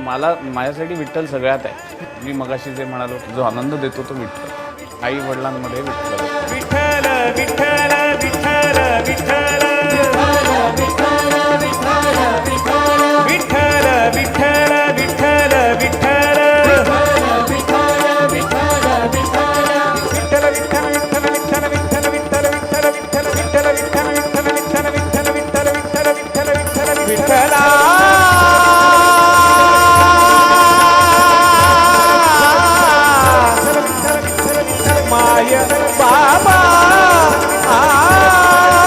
मला माझ्यासाठी विठ्ठल सगळ्यात आहे. मी मगाशी जे म्हणालो, जो आनंद देतो तो विठ्ठल. आई वडिलांमध्ये विठ्ठल. विठ्ठल विठ्ठल विठ्ठल विठ्ठल विठ्ठल विठ्ठल विठ्ठल विठ्ठल विठ्ठला